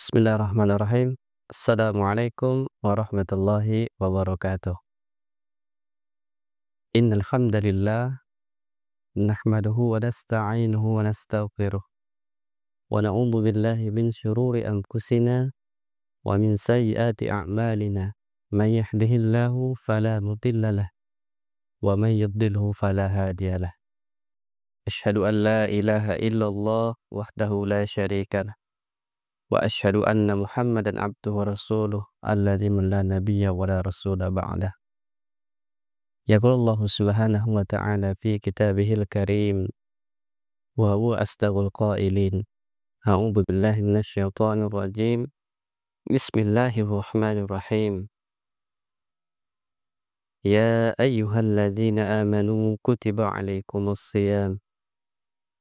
Bismillahirrahmanirrahim. Assalamualaikum warahmatullahi wabarakatuh. Innal hamdalillah nahmaduhu wa nasta'inuhu wa nastaghfiruh wa na'udzu billahi min syururi anfusina wa min sayyiati a'malina. May yahdihillahu fala mudilla lah wa may yudlilhu fala hadiyalah. Asyhadu an la ilaha illallah wahdahu la syarika lah wa asyhadu anna Muhammadan abduhu wa rasuluh alladzi la nabiyya wa la rasula ba'dah. Yaqulu Allah subhanahu wa ta'ala fi kitabihil karim wa huwa asdaqul qailin. A'udzu billahi minasy syaithanir rajim. Bismillahirrahmanirrahim. Ya ayyuhalladzina amanu kutiba 'alaikumus shiyam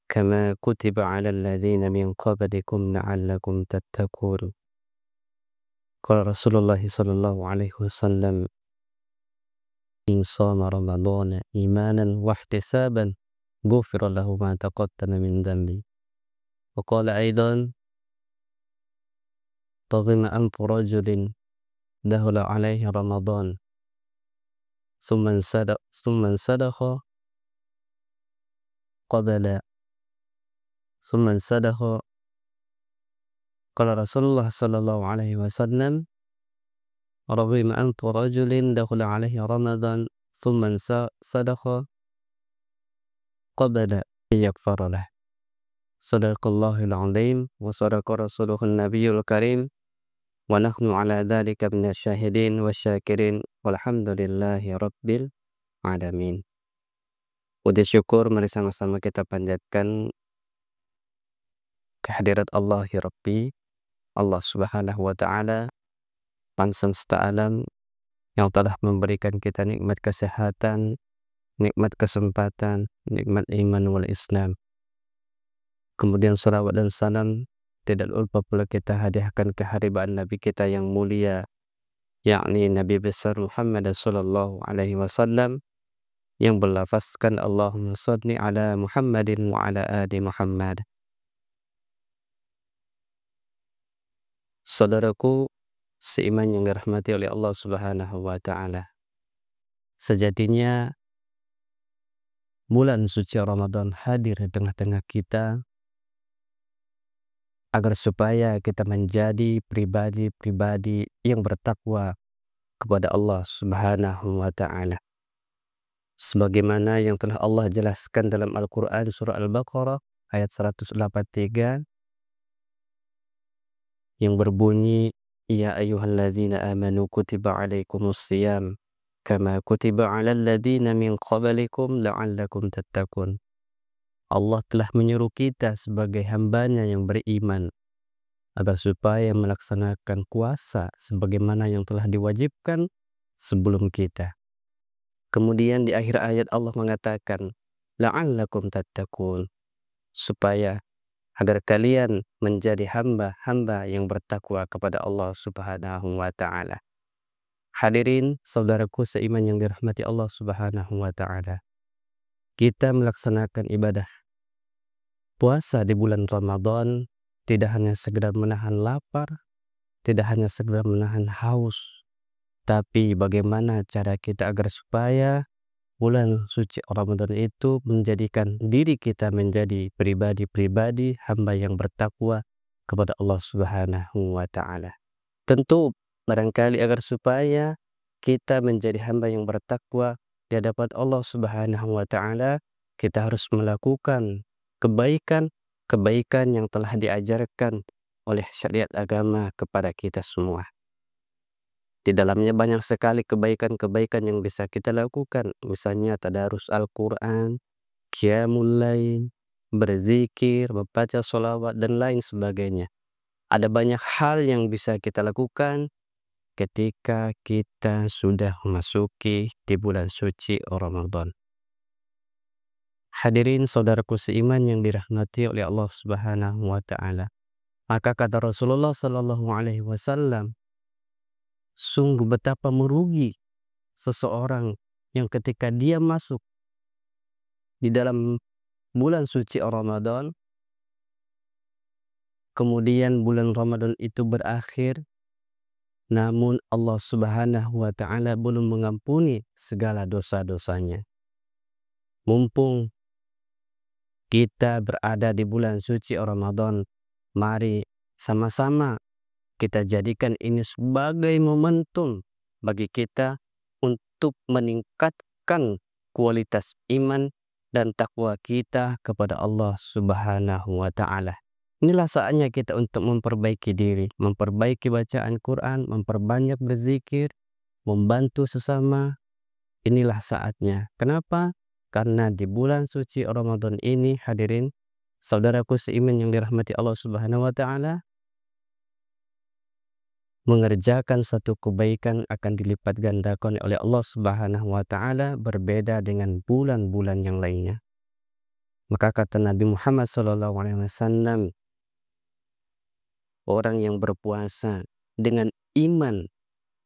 kama kutiba 'alal ladzina min qablikum la'allakum tattaqun. Qala Rasulullah sallallahu alaihi wasallam, in shoma ramadhana imanan wa ihtisaban ghufira lahu ma taqaddama min dhanbi. Wa qala aidan, taghima anfu rajulin dakhala alaihi ramadhan summa sadaqa qabala summa sadaqa. Qala Rasulullah sallallahu alaihi wasallam, raghima anfu rajulin dakhala alaihi ramadhan summa sadaqa qabala yaghfara lah. Sadaqallahul azim wa sadaqa rasuluhun nabiyul karim wa nahnu ala dzalika minasyahidin wasyakirin walhamdulillahi rabbil alamin. Puji syukur mari sama-sama kita panjatkan kehadirat Allah ya Rabbi, Allah subhanahu wa ta'ala, Pan semesta alam yang telah memberikan kita nikmat kesehatan, nikmat kesempatan, nikmat iman wal Islam. Kemudian salawat dan salam tidak lupa pula kita hadiahkan kehadiran Nabi kita yang mulia, yakni Nabi besar Muhammad sallallahu alaihi wasallam, yang berlafazkan Allahumma shalli ala Muhammadin wa ala ali Muhammad. Saudaraku seiman yang dirahmati oleh Allah subhanahu wa ta'ala, sejatinya bulan suci Ramadan hadir di tengah-tengah kita agar supaya kita menjadi pribadi-pribadi yang bertakwa kepada Allah subhanahu wa ta'ala. Sebagaimana yang telah Allah jelaskan dalam Al-Quran surah Al-Baqarah ayat 183 yang berbunyi, Ya ayyuhalladzina amanu kutiba 'alaikumus shiyam kama kutiba 'alal ladzina min qablikum la'allakum tattaqun. Allah telah menyuruh kita sebagai hambanya yang beriman agar supaya melaksanakan puasa sebagaimana yang telah diwajibkan sebelum kita. Kemudian di akhir ayat Allah mengatakan, la'allakum tattaqun, supaya agar kalian menjadi hamba-hamba yang bertakwa kepada Allah subhanahu wa ta'ala. Hadirin saudaraku seiman yang dirahmati Allah subhanahu wa ta'ala, kita melaksanakan ibadah puasa di bulan Ramadan tidak hanya sekedar menahan lapar, tidak hanya sekedar menahan haus, tapi bagaimana cara kita agar supaya bulan suci Ramadan itu menjadikan diri kita menjadi pribadi-pribadi hamba yang bertakwa kepada Allah subhanahu wa ta'ala. Tentu barangkali agar supaya kita menjadi hamba yang bertakwa di hadapan Allah subhanahu wa ta'ala, kita harus melakukan kebaikan yang telah diajarkan oleh syariat agama kepada kita semua. Di dalamnya banyak sekali kebaikan-kebaikan yang bisa kita lakukan. Misalnya tadarus Al-Quran, qiyamul lail, berzikir, membaca sholawat, dan lain sebagainya. Ada banyak hal yang bisa kita lakukan ketika kita sudah memasuki di bulan suci Ramadan. Hadirin saudaraku seiman yang dirahmati oleh Allah subhanahu wa ta'ala, maka kata Rasulullah sallallahu alaihi wasallam, sungguh betapa merugi seseorang yang ketika dia masuk di dalam bulan suci Ramadan, kemudian bulan Ramadan itu berakhir, namun Allah Subhanahu wa Ta'ala belum mengampuni segala dosa-dosanya. Mumpung kita berada di bulan suci Ramadan, mari sama-sama kita jadikan ini sebagai momentum bagi kita untuk meningkatkan kualitas iman dan takwa kita kepada Allah Subhanahu wa Ta'ala. Inilah saatnya kita untuk memperbaiki diri, memperbaiki bacaan Quran, memperbanyak berzikir, membantu sesama. Inilah saatnya. Kenapa? Karena di bulan suci Ramadan ini, hadirin, saudaraku seiman yang dirahmati Allah Subhanahu wa Ta'ala, mengerjakan satu kebaikan akan dilipat gandakan oleh Allah Subhanahu wa Ta'ala, berbeda dengan bulan-bulan yang lainnya. Maka kata Nabi Muhammad SAW, orang yang berpuasa dengan iman,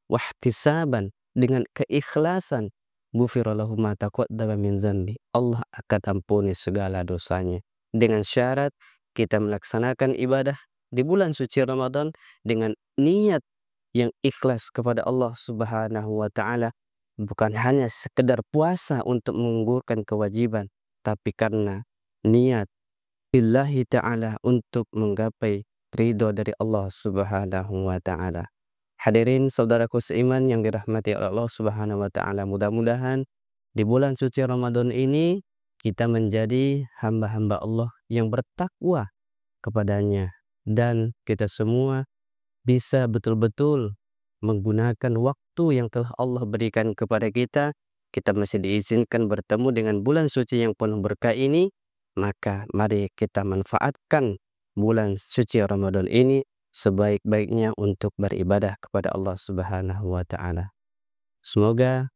wahtisaban, dengan keikhlasan, ghufira lahu ma taqaddama min dzambi, Allah akan ampuni segala dosanya. Dengan syarat kita melaksanakan ibadah di bulan suci Ramadan dengan niat yang ikhlas kepada Allah Subhanahu wa Ta'ala, bukan hanya sekedar puasa untuk menggugurkan kewajiban, tapi karena niat billahi ta'ala untuk menggapai ridho dari Allah Subhanahu wa Ta'ala. Hadirin saudaraku seiman yang dirahmati oleh Allah Subhanahu wa Ta'ala, mudah-mudahan di bulan suci Ramadan ini kita menjadi hamba-hamba Allah yang bertakwa kepadanya, dan kita semua bisa betul-betul menggunakan waktu yang telah Allah berikan kepada kita. Kita masih diizinkan bertemu dengan bulan suci yang penuh berkah ini, maka mari kita manfaatkan bulan suci Ramadan ini sebaik-baiknya untuk beribadah kepada Allah Subhanahu wa Ta'ala. Semoga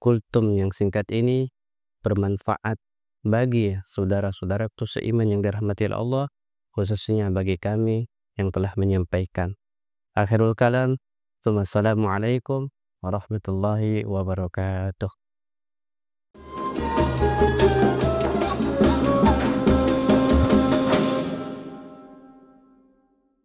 kultum yang singkat ini bermanfaat bagi saudara-saudaraku seiman yang dirahmati Allah, khususnya bagi kami yang telah menyampaikan. Akhirul kalam, Assalamualaikum warahmatullahi wabarakatuh.